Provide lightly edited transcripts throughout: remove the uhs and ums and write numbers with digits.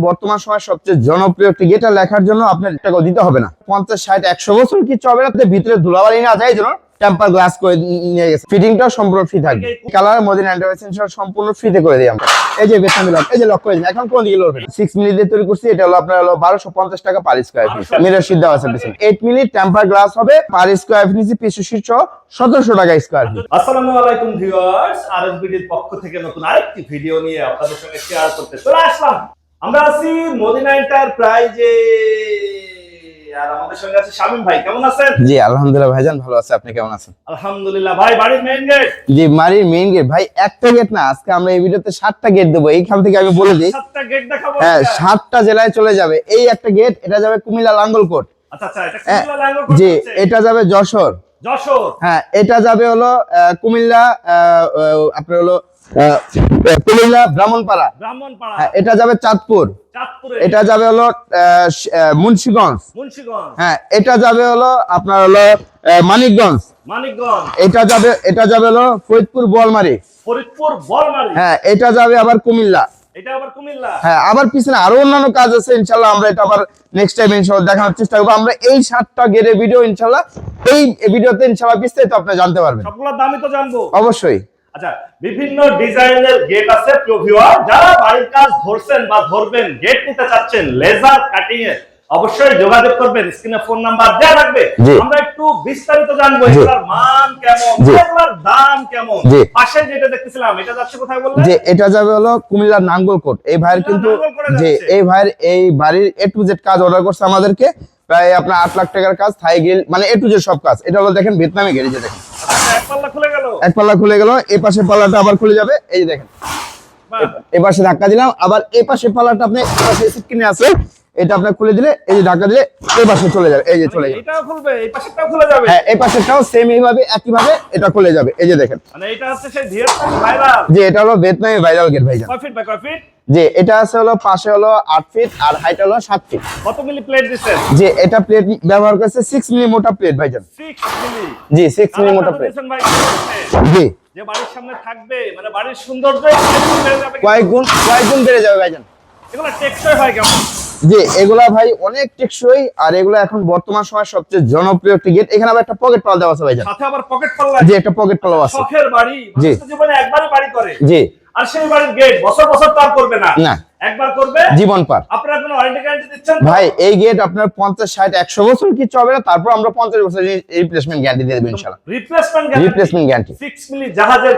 বর্তমান সময় সবচেয়ে জনপ্রিয় একটি গেট লেখার জন্য আপনার টাকা দিতে হবে না। 50, 60, 100 বছর কিছু হবে না, ভিতরে ধুলাবালি না যায় জন্য টেম্পার গ্লাস করে নিয়ে গেছে। ফিটিংটাও সম্পূর্ণ ফ্রি থাকবে। কালার মদিনা এন্টারপ্রাইজ সম্পূর্ণ ফ্রিতে করে দিই আমরা। এই যে বেতন মিলাম, এই যে লক করে দিন। এখন কোন দিকে লড়বেন? 6 মিলি দিয়ে তৈরি করছি। এটা হলো আপনার হলো 1250 টাকা per square feet. Mirror sheet দেওয়া আছে পিছনে। 8 মিলি টেম্পার গ্লাস হবে, পার স্কয়ার ফিট নিচে পিছু শীট সহ 1700 টাকা স্কয়ার ফিট। আসসালামু আলাইকুম ভিউয়ার্স, আরএসবিডির পক্ষ থেকে নতুন আরেকটি ভিডিও নিয়ে আপনাদের সঙ্গে শেয়ার করতে চলে আসলাম। আমরা আছি মদিনা এন্টারপ্রাইজে, আর আমাদের সঙ্গে আছে শামীম ভাই। কেমন আছেন? জি আলহামদুলিল্লাহ ভাইজান, ভালো আছে। আপনি কেমন আছেন? আলহামদুলিল্লাহ। ভাই বাড়ির মেইন গেট? জি বাড়ির মেইন গেট। ভাই একটা গেট না, আজকে আমরা এই ভিডিওতে 7টা গেট দেবো। এইখান থেকে আমি বলে দিই 7টা গেট দেখাবো। হ্যাঁ, 7টা জেলায় চলে যাবে। এই একটা গেট, এটা যাবে কুমিল্লা লাঙ্গলকোট। আচ্ছা আচ্ছা, এটা কুমিল্লা লাঙ্গলকোট। জি এটা যাবে যশোর। হ্যাঁ, এটা যাবে হলো কুমিল্লা, আপনার হলো কুমিল্লা ব্রাহ্মণপাড়া। হ্যাঁ, এটা যাবে চাঁদপুর। এটা যাবে হলো মুন্সিগঞ্জ। হ্যাঁ, এটা যাবে হলো আপনার হলো মানিকগঞ্জ। এটা যাবে হলো ফরিদপুর বোয়ালমারী। হ্যাঁ, এটা যাবে আবার কুমিল্লা। হ্যাঁ, আবার পিছনে আরো অন্যান্য কাজ আছে। ইনশাআল্লাহ আমরা এটা আবার নেক্সট টাইম ইনশাআল্লাহ দেখানোর চেষ্টা করব। আমরা এই 7টা গেটের ভিডিও ইনশাআল্লাহ এই ভিডিওতে ইনশাআল্লাহ বিস্তারিত আপনি জানতে পারবেন। সবগুলোর দামই তো জানবো অবশ্যই। অবশ্যই। আচ্ছা, বিভিন্ন ডিজাইনের গেট আছে প্রিয় ভিউয়ার। যারা বাড়ির কাজ ধরছেন বা ধরবেন, গেট নিতে চাচ্ছেন লেজার কাটিং এ, অবশ্যই যোগাযোগ করবেন। স্ক্রিনে ফোন নাম্বার দেওয়া থাকবে। আমরা একটু বিস্তারিত জানবো এগুলোর মান কেমন, এগুলোর দাম কেমন। পাশে যেটা দেখতেছিলাম, এটা যাচ্ছে কোথায় বললেন? যে এটা যাবে হলো কুমিল্লার নাঙ্গলকোট। এই ভাইয়ের কিন্তু যে এই ভাইয়ের এই বাড়ির A to Z কাজ অর্ডার করছে আমাদেরকে, প্রায় আপনার 8 লাখ টাকার কাজ, থাই গ্রিল মানে A to Z সব কাজ। এটা হলো দেখেন ভিয়েতনামি গেট। এই যে দেখেন এক পাল্লা খুলে গেল, এক পাল্লা খুলে গেল। এই পাশে পাল্লাটা আবার খুলে যাবে। এই যে দেখেন, এই পাশে ধাক্কা দিলাম, আবার এই পাশে পাল্লাটা আপনি এই পাশে সিট কিনে আছে, এটা আপনি খুলে দিলে এই যে ধাক্কা দিলে এই পাশে চলে যাবে। এই যে চলে যাবে, এটাও খুলবে, এই পাশেরটাও খুলে যাবে। হ্যাঁ, এই পাশেরটাও সেম এইভাবে একই ভাবে এটা খুলে যাবে। এই যে দেখেন, মানে এটা হচ্ছে সেই ভিয়েতনামি ভাইরাল। যে এটা হলো ভিয়েতনামি ভাইরাল গেট ভাইজান। কয় ফিট বাই কয় ফিট? যে এটা আছে হলো পাশে হলো 8 ফিট আর হাইট হলো 7 ফিট। কত মিলি প্লেট দিবেন? যে এটা প্লেট ব্যবহার করছে 6 মিলি মোটা প্লেট ভাইজান। 6 মিলি? জি 6 মিলি মোটা প্লেট। জি যে বাড়ির সামনে থাকবে, মানে বাড়ির সৌন্দর্য কয়েক গুণ বেড়ে যাবে ভাইজান। এগুলো টেকসই হয় কেমন? যে এগুলা ভাই অনেক টেকসই, আর এগুলা এখন বর্তমান সময় সবচেয়ে জনপ্রিয় একটি গেট। এখানে আবার একটা পকেট পাল্লা দেওয়া আছে ভাইজান। সাথে আবার পকেট পাল্লা? জি একটা পকেট পাল্লা আছে। শখের বাড়ি, মানুষ জীবনে একবারই বাড়ি করে। জি, আর সেই বাড়ির গেট বছর বছর পার করবে না, না একবার করবে জীবন পার। আপনারা কোনো ওয়ারেন্টি গ্যারান্টি দিচ্ছেন ভাই? এই গেট আপনার 50, 60, 100 বছর কিছু হবে না, তারপর আমরা 50 বছর রিপ্লেসমেন্ট গ্যারান্টি দিয়ে দেব ইনশাআল্লাহ। রিপ্লেসমেন্ট গ্যারান্টি 6 মিলি জাহাজের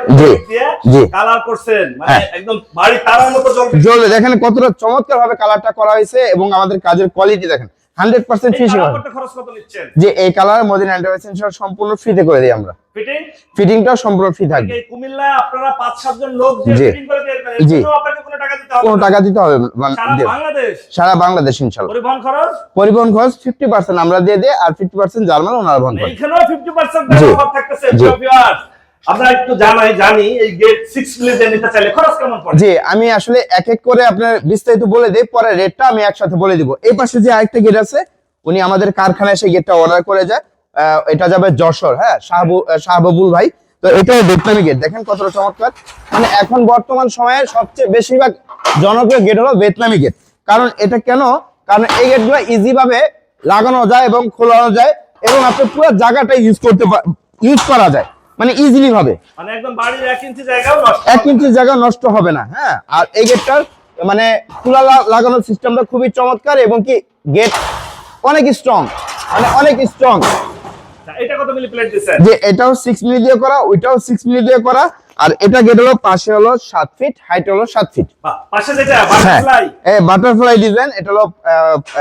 দিয়ে কালার করছেন, মানে একদম বাড়ি তারার মতো জ্বলবে। দেখেন কতটা চমৎকার ভাবে কালারটা করা হয়েছে, এবং আমাদের কাজের কোয়ালিটি দেখেন 100% ফিনিশিং হবে। খরচ কত নিচ্ছেন? যে এই কালার মদিনা এন্টারপ্রাইজ সম্পূর্ণ ফ্রিতে করে দিই আমরা। ফিটিংটাও সম্পূর্ণ ফ্রি থাকবে। এই কুমিল্লায় আপনারা 5-7 জন লোক যে ফিটিং করে দেবেন, এর জন্য আপনাকে কোনো টাকা দিতে হবে না? কোনো টাকা দিতে হবে সারা বাংলাদেশ ইনশাআল্লাহ। পরিবহন খরচ 50% আমরা দিয়ে দেই, আর 50% জার্মান ওনারা বহন করে। এইখানেও 50% অফার থাকতেছে ভিউয়ার্স। আমরা একটু জানি এই গেট 6 মিলি দিয়ে নিতে চাইলে খরচ কেমন পড়ে? জি আমি আসলে এক এক করে আপনার বিস্তারিত বলে দেই, পরে রেটটা আমি একসাথে বলে দিব। এই পাশে যে আরেকটা গেট আছে, উনি আমাদের কারখানায় সেই গেটটা অর্ডার করে যায়। এটা যাবে যশোর। হ্যাঁ, শাহবাবুল ভাই। তো এটাও ভিয়েতনামি গেট। দেখেন কতটা চমৎকার। মানে এখন বর্তমান সময়ে সবচেয়ে বেশিরভাগ জনপ্রিয় গেট হলো ভিয়েতনামি গেট। কারণ এটা কেন? কারণ এই গেটগুলো ইজি ভাবে লাগানো যায় এবং খোলানো যায়, এবং আপনি পুরো জায়গাটা ইউজ করা যায়, মানে ইজিলি ভাবে। মানে একদম বাড়ির 1 ইঞ্চি জায়গাও নষ্ট 1 ইঞ্চি জায়গা নষ্ট হবে না। হ্যাঁ, আর এই গেটটার মানে খোলা লাগানোর সিস্টেমটা খুবই চমৎকার, এবং কি গেট অনেক স্ট্রং, মানে অনেক স্ট্রং। এটা কত মিলি প্লেট দিছেন? যে এটাও 6 মিলি দিয়ে করা, ওইটাও 6 মিলি দিয়ে করা, আর এটা গেট হলো পাশে হলো 7 ফিট, হাইট হলো 7 ফিট। পাশে যেটা বাটারফ্লাই, বাটারফ্লাই ডিজাইন, এটা হলো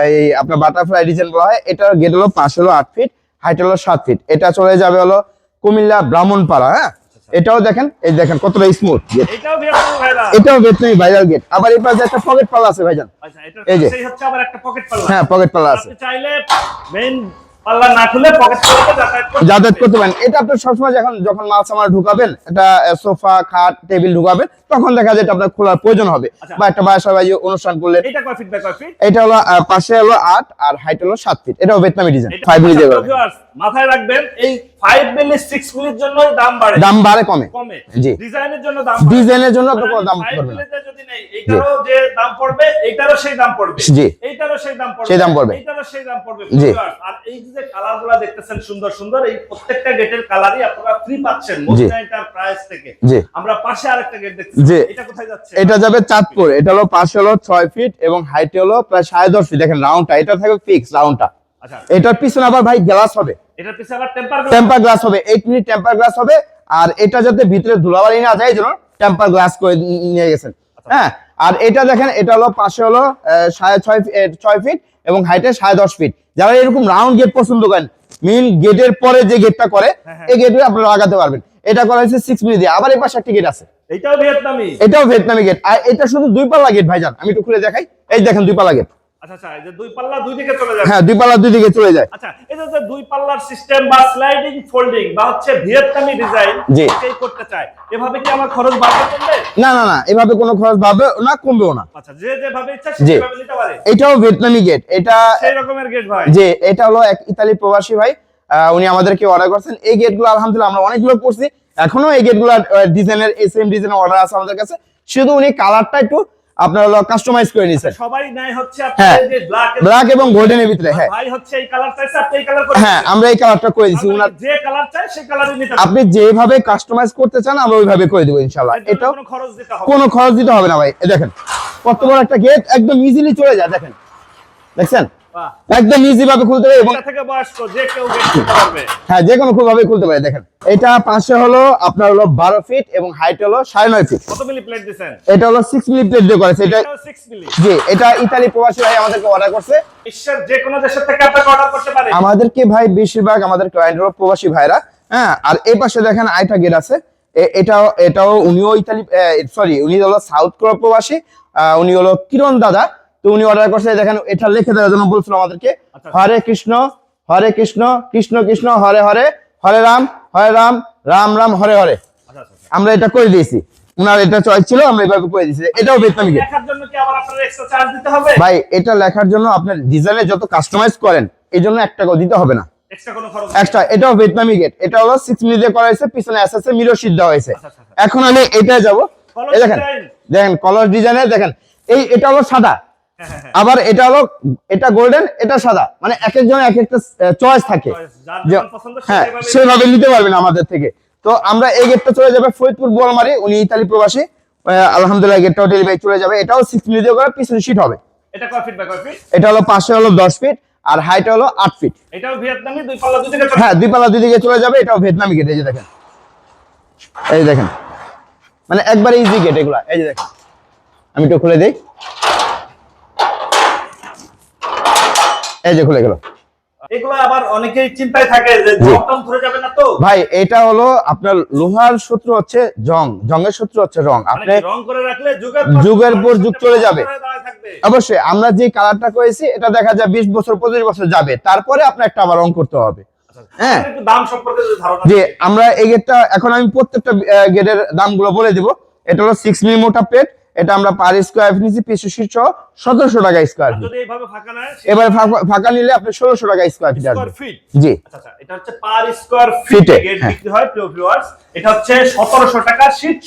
এই আপনার বাটারফ্লাই ডিজাইন বলা হয়। এটার গেট হলো পাশে হলো 8 ফিট, হাইট হলো 7 ফিট। এটা চলে যাবে হলো কুমিল্লা ব্রাহ্মণপাড়া। হ্যাঁ, এটাও দেখেন, এই দেখেন কতটা স্মুথ। এটাও ভিয়েতনামি ভাইরাল গেট। আবার এই পাশে একটা পকেট পাল্লা আছে ভাইজান। আচ্ছা, এই যে হচ্ছে আবার একটা পকেট পাল্লা। হ্যাঁ, পকেট পাল্লা আছে। আপনি চাইলে মেইন পাল্লা না খুলে পকেট পাল্লাতে যাতায়াত করতে পারেন। এটা আপনি সবসময় যখন মাল সামান ঢুকাবেন, এটা সোফা খাট টেবিল ঢুকাবেন, তখন দেখা যায় এটা আপনার খোলার প্রয়োজন হবে, বা একটা বাসা বাড়ি অনুষ্ঠান করলে। এটা কয় ফিট বাই কয় ফিট? এটা হলো পাশে হলো 8 আর হাইট হলো 7 ফিট। এটাও ভিয়েতনামি ডিজাইন 5 মিলি দিয়ে। মাথায় রাখবেন এই 5 মিলি 6 মিলির জন্য দাম বাড়ে কমে জি ডিজাইনের জন্য দাম ডিজাইনের জন্য তো কোনো দাম পড়বে না যদি নেই এইটারও যে দাম পড়বে এইটারও সেই দাম পড়বে জি এইটারও সেই দাম পড়বে এইটারও সেই দাম পড়বে জি আর এই যে কালারগুলো দেখতেছেন সুন্দর সুন্দর এই প্রত্যেকটা গেটের কালারই আপনারা ফ্রি পাচ্ছেন মোজনা এন্টারপ্রাইজ থেকে আমরা পাশে আরেকটা গেট দেখতেছি এটা কোথায় যাচ্ছে এটা যাবে চাঁদপুর এটা হলো পাশে হলো 6 ফিট এবং হাইটে হলো প্রায় 10.5 ফিট দেখেন রাউন্ডটা এটা থাকবে ফিক্স রাউন্ডটা আচ্ছা এটার পিছনে আবার ভাই গ্লাস হবে এটার পিছনে আবার টেম্পার গ্লাস হবে 8 মিনিট টেম্পার গ্লাস হবে আর এটা যাতে ভিতরে ধুলাবালি না যায় এজন্য টেম্পার গ্লাস করে নিয়ে গেছেন হ্যাঁ আর এটা দেখেন এটা হলো পাশে হলো 6.5 ফিট এবং হাইটে 10.5 ফিট যারা এরকম রাউন্ড গেট পছন্দ করেন মেইন গেটের পরে যে গেটটা করে এই গেটে আপনারা লাগাতে পারবেন এটা করা হয়েছে 6 মিলি দিয়ে আবার এই পাশে একটা গেট আছে এটাও ভিয়েতনামি গেট আর এটা শুধু দুই পাল্লা গেট ভাইজান আমি একটু খুলে দেখাই এই দেখেন দুই পাল্লা গেট আচ্ছা আচ্ছা এই যে দুই পাল্লা দুই দিকে চলে যায় হ্যাঁ দুই পাল্লা দুই দিকে চলে যায় আচ্ছা এই যে দুই পাল্লার সিস্টেম বা স্লাইডিং ফোল্ডিং বা হচ্ছে ভিয়েতনামি ডিজাইন কে করতে চায় এভাবে কি আমার খরচ বাড়বে কমবে না এভাবে কোনো খরচ বাড়বে না কমবেও না আচ্ছা যেভাবে ইচ্ছা সেভাবে নিতে পারে এটাও ভিয়েতনামি গেট এটা সেই রকমের গেট ভাই জি এটা হলো এক ইতালি প্রবাসী ভাই উনি আমাদেরকে অর্ডার করেছেন এই গেটগুলো আলহামদুলিল্লাহ আমরা অনেকগুলো করছি এখনো এই গেটগুলো ডিজাইনের সেম ডিজাইনের অর্ডার আছে আমাদের কাছে শুধু উনি কালারটা একটু আপনারা হলো কাস্টমাইজ করে নিছেন সবাই নাই হচ্ছে আপনাদের যে ব্ল্যাক এবং গোল্ডেনের ভিতরে হ্যাঁ ভাই হচ্ছে এই কালার চাইছে আপনি এই কালার করে হ্যাঁ আমরা এই কালারটা করে দিছি উনার যে কালার চাই সেই কালারই নিতে আপনি যেভাবে কাস্টমাইজ করতে চান আমরা ওইভাবে করে দেব ইনশাআল্লাহ এটা কোনো খরচ দিতে হবে না ভাই এই দেখেন কত বড় একটা গেট একদম ইজিলি চলে যায় দেখেন দেখছেন একদম ইজি ভাবে খুলতে পারে এবং এটা থেকে বয়স্ক যে কেউ গেট খুলতে পারবে হ্যাঁ যে কোনো ভাবে খুলতে পারে দেখেন এটা পাশে হলো আপনার হলো 12 ফিট এবং হাইট হলো 9.5 ফিট কত মিলি প্লেট দিবেন এটা হলো 6 মিলি প্লেট দিয়ে করেছে এটা 6 মিলি জি এটা ইতালি প্রবাসী ভাই আমাদেরকে অর্ডার করছে বিশ্বের যে কোনো দেশ থেকে আপনারা অর্ডার করতে পারেন আমাদেরকে ভাই বেশিরভাগ আমাদের ক্লায়েন্ট হলো প্রবাসী ভাইরা হ্যাঁ আর এই পাশে দেখেন আইটা গেট আছে এটাও উনিও ইতালি সরি উনি হলো সাউথ কোরিয়া প্রবাসী উনি হলো কিরণ দাদা তো উনি অর্ডার করছে দেখেন এটা লিখে দেওয়ার জন্য বলছিল আমাদেরকে হরে কৃষ্ণ কৃষ্ণ কৃষ্ণ হরে হরে হরে রাম রাম রাম হরে হরে আমরা এটা করে দিয়েছি উনার এটা চয়েস ছিল আমরা এইভাবে করে দিয়েছি এটাও ভিয়েতনামি গেট লেখার জন্য কি আবার আপনার এক্সট্রা চার্জ দিতে হবে ভাই এটা লেখার জন্য আপনার ডিজাইনে যত কাস্টমাইজ করেন এই জন্য 1 টাকাও দিতে হবে না এক্সট্রা কোনো খরচ এক্সট্রা এটাও ভিয়েতনামি গেট এটা হলো 6 মিলি দিয়ে করা হয়েছে পিছনে এসএসএ মিরর শীট দেওয়া হয়েছে এখন আমি এটায় যাব এই দেখেন কলার ডিজাইনে দেখেন এটা হলো সাদা আবার এটা গোল্ডেন এটা সাদা মানে এক একজনের এক একটা চয়েস থাকে হ্যাঁ সেভাবে নিতে পারবেন আমাদের থেকে তো আমরা এই গেটটা চলে যাবে ফরিদপুর বোয়ালমারি উনি ইতালি প্রবাসী আলহামদুলিল্লাহ গেটটাও ডেলিভারি চলে যাবে এটাও 6 মিলি দিয়ে করা পিছনে শীট হবে এটা কয় ফিট বাই কয় ফিট এটা হলো পাশে হলো 10 ফিট আর হাইট হলো 8 ফিট এটাও ভিয়েতনামি দুই পাল্লা দুই দিকে হ্যাঁ দুই পাল্লা দুই দিকে চলে যাবে এটাও ভিয়েতনামি গেট এই যে দেখেন মানে একবার ইজি গেট এগুলা এই যে দেখেন আমি একটু খুলে দেই এই যে খুলে গেল এগুলো আবার অনেকেই চিন্তায় থাকে যে জং ধরে যাবে না তো ভাই এটা হলো আপনার লোহার সূত্র হচ্ছে জংয়ের সূত্র হচ্ছে রং আপনি রং করে রাখলে যুগের পর যুগ চলে যাবে অবশ্যই আমরা যে কালারটা করেছি এটা দেখা যায় 20 বছর 25 বছর যাবে তারপরে আপনার একটা আবার রং করতে হবে হ্যাঁ একটু দাম সম্পর্কে যদি ধারণা যে আমরা এই গেটটা এখন আমি প্রত্যেকটা গেটের দামগুলো বলে দিব এটা হলো 6 মিলি মোটা প্লেট এটা আমরা পার স্কয়ার ফিট নিছি 1700 টাকা স্কয়ার ফিট যদি এইভাবে ফাঁকা নেয় এবারে ফাঁকা নিলে আপনি 1600 টাকা স্কয়ার ফিট আসবে জি আচ্ছা এটা হচ্ছে পার স্কয়ার ফিট গেট বিক্রি হয় প্রিয় ভিউয়ার্স এটা হচ্ছে 1700 টাকা শীট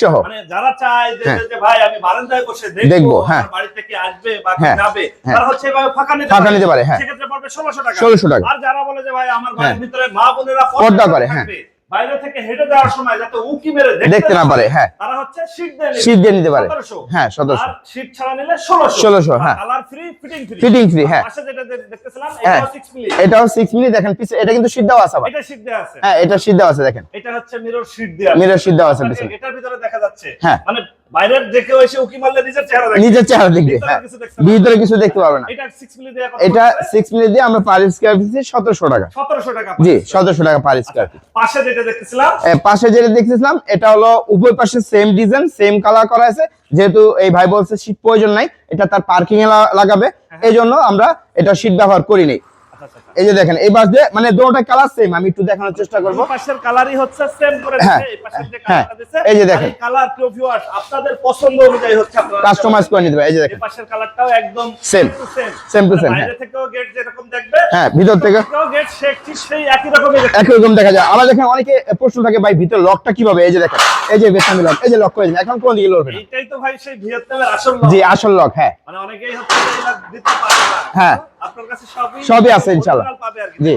সহ মানে যারা চায় যে ভাই আমি বারান্দায় বসে দেখবো আমার বাড়িতে কি আসবে বা যাবে তারা হচ্ছে এভাবে ফাঁকা নিতে পারে হ্যাঁ সে ক্ষেত্রে পড়বে 1600 টাকা আর যারা বলে যে ভাই আমার বাড়ির ভিতরে মা বোনেরা পর্দা করে হ্যাঁ বাইরে থেকে হেঁটে যাওয়ার সময় যাতে উকি মেরে দেখতে না পারে হ্যাঁ তারা হচ্ছে শীট দিয়ে নিতে পারে হ্যাঁ 1700 আর শীট ছাড়া নিলে 1600 হ্যাঁ কালার ফ্রি ফিটিং ফ্রি হ্যাঁ পাশে যেটা দেখতেছিলাম এটাও 6 মিলি এটাও 6 মিলি দেখেন পিছে এটা কিন্তু শীট দেওয়া আছে আবার এটা শীট দেওয়া আছে হ্যাঁ এটা শীট দেওয়া আছে দেখেন এটা হচ্ছে মিরর শীট দেওয়া আছে মিরর শীট দেওয়া আছে পিছে এটার ভিতরে দেখা যাচ্ছে হ্যাঁ মানে বাইরের দেখেও এসে উকি মারলে নিজের চেহারা দেখবে হ্যাঁ ভিতরে কিছু দেখতে পারবে না এটা 6 মিলি দিয়ে এটা 6 মিলি দিয়ে আমরা পার স্কয়ার ফিট 1700 টাকা 1700 টাকা জি 1700 টাকা পার স্কয়ার ফিট পাশে যেটা দেখতেছিলাম পাশে যেটা দেখতেছিলাম এটা হলো উভয় পাশে সেম ডিজাইন সেম কালার করা আছে যেহেতু এই ভাই বলছে শীট প্রয়োজন নাই এটা তার পার্কিং এ লাগাবে এইজন্য আমরা এটা শীট ব্যবহার করি নাই এই যে দেখেন এই পাশ দিয়ে মানে দুটোটা কালার সেম, আমি একটু দেখানোর চেষ্টা করব। এই পাশের কালারই হচ্ছে সেম করে দিয়েছে, এই পাশের যে কালারটা দিয়েছে এই যে দেখেন এই কালার প্রিয় ভিউয়ার্স আপনাদের পছন্দ অনুযায়ী হচ্ছে আপনারা কাস্টমাইজ করে নিতে পারবেন। এই যে দেখেন এই পাশের কালারটাও একদম সেম সেম টু সেম। বাইরে থেকেও গেট যেরকম দেখবে হ্যাঁ ভিতর থেকে গেট ঠিক সেই একই রকমই দেখতে একই রকম দেখা যায়। আমরা দেখেন অনেকে প্রশ্ন থাকে ভাই ভিতর লকটা কিভাবে, এই যে দেখেন এই যে বেসামি লক, এই যে লক করে দিন, এখন কোন দিকে লড়বে না। এইটাই তো ভাই সেই ভিয়েতনামের আসল লক। জি আসল লক। হ্যাঁ মানে অনেকেই হচ্ছে এই লক দিতে পারে না। হ্যাঁ আপনার কাছে সবই আছে ইনশাআল্লাহ। পাবে আর কি। জি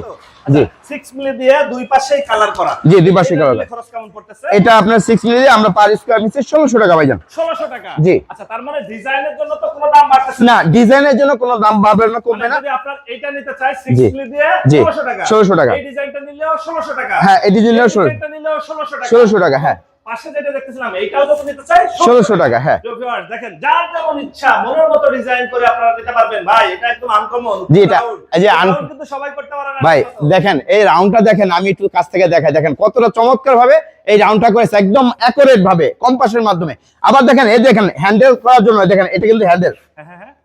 জি 6 মিলি দিয়ে দুই পাশেই কালার করা। জি দুই পাশে কালার। খরচ কেমন পড়তেছে? এটা আপনার 6 মিলি দিয়ে আমরা পার স্কয়ার নিচে 1600 টাকা ভাইজান। 1600 টাকা। জি। আচ্ছা তার মানে ডিজাইনের জন্য তো কোনো দাম বাড়তেছে না, ডিজাইনের জন্য কোনো দাম বাড়বে না, কমবে না। যদি আপনার এইটা নিতে চাই 6 মিলি দিয়ে 1600 টাকা। 1600 টাকা। এই ডিজাইনটা নিলেও 1600 টাকা। হ্যাঁ এই ডিজাইনের ডিজাইনটা নিলেও 1600 টাকা। 1600 টাকা। হ্যাঁ পাশে যেটা দেখতেছিলাম এইটাও তো নিতে চাই 1600 টাকা। হ্যাঁ ভিউয়ার্স দেখেন যার যেমন ইচ্ছা মনের মতো ডিজাইন করে আপনারা নিতে পারবেন ভাই। এটা একদম আনকমন। জি এটা এই যে কিন্তু সবাই করতে পারে না ভাই দেখেন এই রাউন্ডটা দেখেন, আমি একটু কাছ থেকে দেখাই, দেখেন কতটা চমৎকার ভাবে এই রাউন্ডটা করেছে, একদম অ্যাকুরেট ভাবে কম্পাসের মাধ্যমে। আবার দেখেন এই দেখেন হ্যান্ডেল করার জন্য দেখেন এটা কিন্তু হ্যান্ডেল,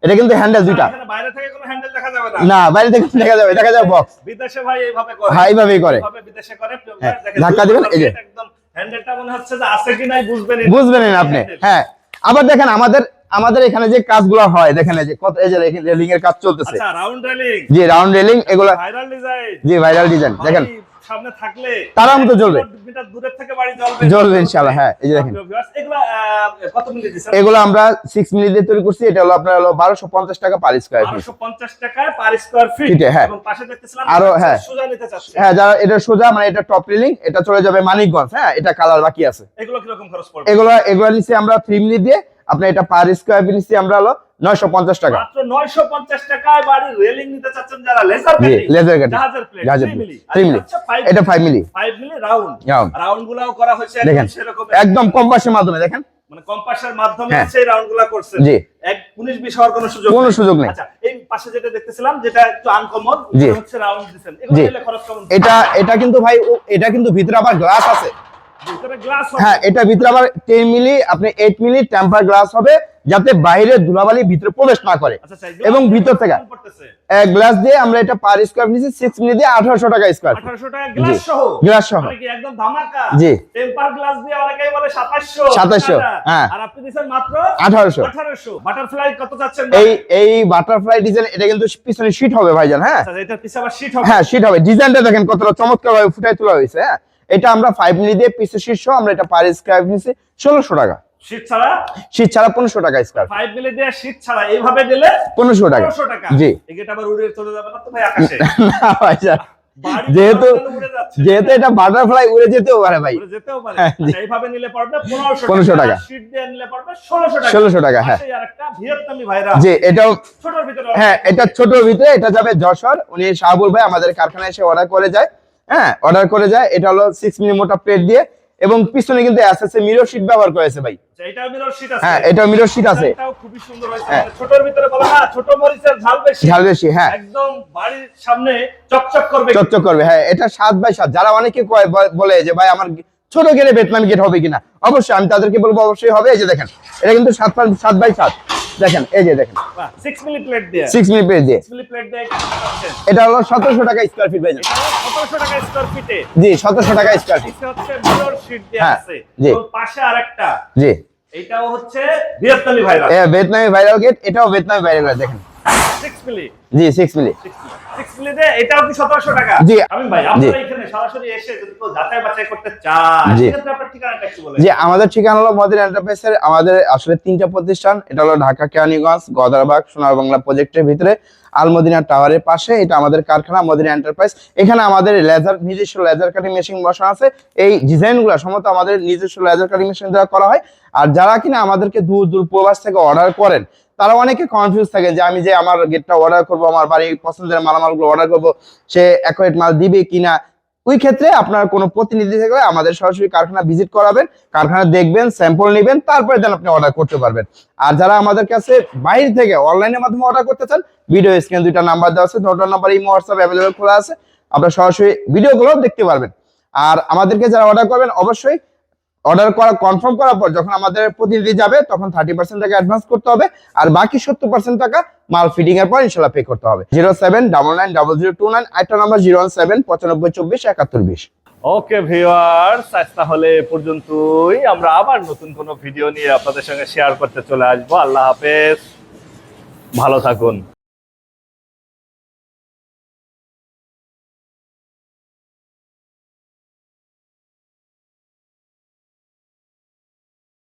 এটা কিন্তু হ্যান্ডেল দুইটা। এখানে বাইরে থেকে কোনো হ্যান্ডেল দেখা যাবে না। না বাইরে থেকে দেখা যাবে, দেখা যাবে বক্স। বিদেশে ভাই এইভাবে করে। হ্যাঁ এইভাবেই করে, এইভাবে বিদেশে করে। দেখেন ধাক্কা দিবেন এই যে একদম হ্যান্ডেলটা মনে হচ্ছে যে আছে কি নাই বুঝবেন না আপনি। হ্যাঁ আবার দেখেন আমাদের এখানে যে কাজগুলো হয় দেখেন এই যে কত এই যে রেলিং এর কাজ চলতেছে। আচ্ছা রাউন্ড রেলিং। জি রাউন্ড রেলিং এগুলো ভাইরাল ডিজাইন। জি ভাইরাল ডিজাইন দেখেন সামনে থাকলে তারার মতো জ্বলবে, মিটার দূরের থেকে বাড়ি জ্বলবে, জ্বলবে ইনশাআল্লাহ। হ্যাঁ এই যে দেখেন এগুলা কত মিলি দিছেন? এগুলো আমরা 6 মিলি দিয়ে তৈরি করছি। এটা হলো আপনার হলো 1250 টাকা পার স্কয়ার ফিট। 1250 টাকায় পার স্কয়ার ফিট। হ্যাঁ এবং পাশে দেখতেছিলাম আরো হ্যাঁ সোজা নিতে চাচ্ছে। হ্যাঁ যারা এটা সোজা মানে এটা টপ রেলিং, এটা চলে যাবে মানিকগঞ্জ। হ্যাঁ এটা কালার বাকি আছে। এগুলো কি রকম খরচ পড়বে? এগুলো নিচে আমরা 3 মিলি দিয়ে আপনি এটা পার স্কয়ার ফিট নিচে আমরা হলো 950 টাকা। মাত্র 950 টাকায় বাড়ির রেলিং নিতে চাচ্ছেন যারা, লেজার কাটিং। জি লেজার কাটিং জাহাজের প্লেট 3 মিলি। 3 মিলি এটা 5 মিলি। 5 মিলি রাউন্ড গুলাও করা হয়েছে দেখেন সেরকম একদম কম্পাসের মাধ্যমে দেখেন, মানে কম্পাসের মাধ্যমে সেই রাউন্ডগুলো করছেন। জি এক 19-20 হওয়ার কোনো সুযোগ নেই। আচ্ছা এই পাশে যেটা দেখতেছিলাম যেটা একটু আনকমন হচ্ছে রাউন্ড দিবেন, এগুলো নিলে খরচ কেমন? এটা কিন্তু ভাই এটা কিন্তু ভিতরে আবার গ্লাস আছে। ভিতরে গ্লাস হবে। হ্যাঁ এটা ভিতরে আবার 10 মিলি আপনি 8 মিলি টেম্পার গ্লাস হবে, যাতে বাইরে ধুলাবালি ভিতরে প্রবেশ না করে। এবং ভিতর থেকে এক গ্লাস দিয়ে আমরা এটা পার স্কয়ার নিচে 6 মিলি দিয়ে 1800 টাকা স্কয়ার। 1800 টাকা গ্লাস সহ। গ্লাস সহ মানে কি একদম ধামাকা। জি টেম্পার গ্লাস দিয়ে অনেকেই বলে 2700। হ্যাঁ আর আপনি দিবেন মাত্র 1800। বাটারফ্লাই কত চাচ্ছেন? এই বাটারফ্লাই ডিজাইন এটা কিন্তু পিছনে শীট হবে ভাইজান। হ্যাঁ আচ্ছা এটা পিছে আবার শীট হবে। হ্যাঁ শীট হবে। ডিজাইনটা দেখেন কতটা চমৎকার ভাবে ফুটাই তোলা হয়েছে। হ্যাঁ এটা আমরা 5 মিলি দিয়ে পিছে শীর্ষ আমরা এটা পার স্কয়ার নিচে 1600 টাকা। শীট ছাড়া 1500 টাকা স্কয়ার। 5 মিলি দিয়ে শীট ছাড়া এইভাবে দিলে 1500 টাকা। জি এটা আবার উড়ে চলে যাবে না তো ভাই আকাশে? না ভাইজান যেহেতু এটা বাটারফ্লাই উড়ে যেতেও পারে ভাই, উড়ে যেতেও পারে। আচ্ছা এইভাবে নিলে পড়বে 1500 টাকা। শীট দিয়ে নিলে পড়বে 1600 টাকা। 1600 টাকা। হ্যাঁ এই আরেকটা ভিয়েতনামি ভাইরা। জি এটাও ছোটর ভিতরে। হ্যাঁ এটা ছোটর ভিতরে, এটা যাবে যশোর। উনি শাহবুল ভাই আমাদের কারখানায় এসে অর্ডার করে যায়। হ্যাঁ অর্ডার করে যায়। এটা হলো 6 মিলি মোটা প্লেট দিয়ে এবং পিছনে কিন্তু এসএসএ মিরর শীট ব্যবহার করেছে ভাই। এটাও মিরর শীট আছে। হ্যাঁ এটাও মিরর শীট আছে। এটাও খুবই সুন্দর হয়েছে। ছোটর ভিতরে বলা না ছোট মরিচের ঝাল বেশি। হ্যাঁ একদম বাড়ির সামনে চকচক করবে। হ্যাঁ এটা 7x7। যারা অনেকে বলে যে ভাই আমার ছোট গেলে ভিয়েতনামি গেট হবে কিনা, অবশ্যই আমি তাদেরকে বলবো অবশ্যই হবে। এই যে দেখেন এটা কিন্তু 7x7 দেখেন, এই যে দেখেন 6 মিলি প্লেট দিয়ে। 6 মিলি প্লেট দিয়ে। 6 মিলি প্লেট দিয়ে এটা হলো 1700 টাকা স্কয়ার ফিট ভাই। এটা 1700 টাকা স্কয়ার ফিটে। জি 1700 টাকা স্কয়ার ফিট। এটা হচ্ছে মিরর শীট দিয়ে আছে। এবং পাশে আরেকটা। জি এটাও হচ্ছে ভিয়েতনামি ভাইরাল। ভিয়েতনামি ভাইরাল গেট, এটাও ভিয়েতনামি ভাইরাল গেট দেখেন 6 মিলি। জি 6 মিলি। 6 মিলি দে এটাও কি 1700 টাকা? জি আমি ভাই আপনারা এখানে সরাসরি এসে যদি কেউ যাচাই বাছাই করতে চায় সেক্ষেত্রে আপনার ঠিকানাটা একটু বলেন। জি আমাদের ঠিকানা হলো মদিনা এন্টারপ্রাইজের। আমাদের আসলে 3টা প্রতিষ্ঠান। এটা হলো ঢাকা কেরানীগঞ্জ গদারবাগ সোনার বাংলা প্রজেক্টের ভিতরে আল মদিনা টাওয়ারের পাশে এটা আমাদের কারখানা মদিনা এন্টারপ্রাইজ। এখানে আমাদের নিজস্ব লেজার কাটিং মেশিন বসানো আছে। এই ডিজাইনগুলো সমস্ত আমাদের নিজস্ব লেজার কাটিং মেশিন দ্বারা করা হয়। আর যারা কিনা আমাদেরকে দূর দূর প্রবাস থেকে অর্ডার করেন তারা অনেকে কনফিউজ থাকে যে আমি যে আমার গেটটা অর্ডার করব, আমার বাড়ির পছন্দের মালামালগুলো অর্ডার করব, সে অ্যাকুরেট মাল দিবে কিনা। ওই ক্ষেত্রে আপনার কোনো প্রতিনিধি থাকলে আমাদের সরাসরি কারখানা ভিজিট করাবেন, কারখানা দেখবেন, স্যাম্পল নেবেন, তারপরে দেন আপনি অর্ডার করতে পারবেন। আর যারা আমাদের কাছে বাইরে থেকে অনলাইনের মাধ্যমে অর্ডার করতে চান, ভিডিও স্ক্রিনে 2টা নাম্বার দেওয়া আছে, 2টা নাম্বার ইমো হোয়াটসঅ্যাপ অ্যাভেলেবল খোলা আছে, আপনারা সরাসরি ভিডিওগুলো দেখতে পারবেন। আর আমাদেরকে যারা অর্ডার করবেন অবশ্যই অর্ডার করা কনফার্ম করার পর যখন আমাদের প্রতিনিধি যাবে তখন 30% টাকা অ্যাডভান্স করতে হবে, আর বাকি 70% টাকা মাল ফিটিং এর পর ইনশাআল্লাহ পে করতে হবে। 07990029, আরেকটা নাম্বার 01795247120। ওকে ভিউয়ার্স, আজ তাহলে এ পর্যন্তই। আমরা আবার নতুন কোনো ভিডিও নিয়ে আপনাদের সঙ্গে শেয়ার করতে চলে আসবো। আল্লাহ হাফেজ, ভালো থাকুন।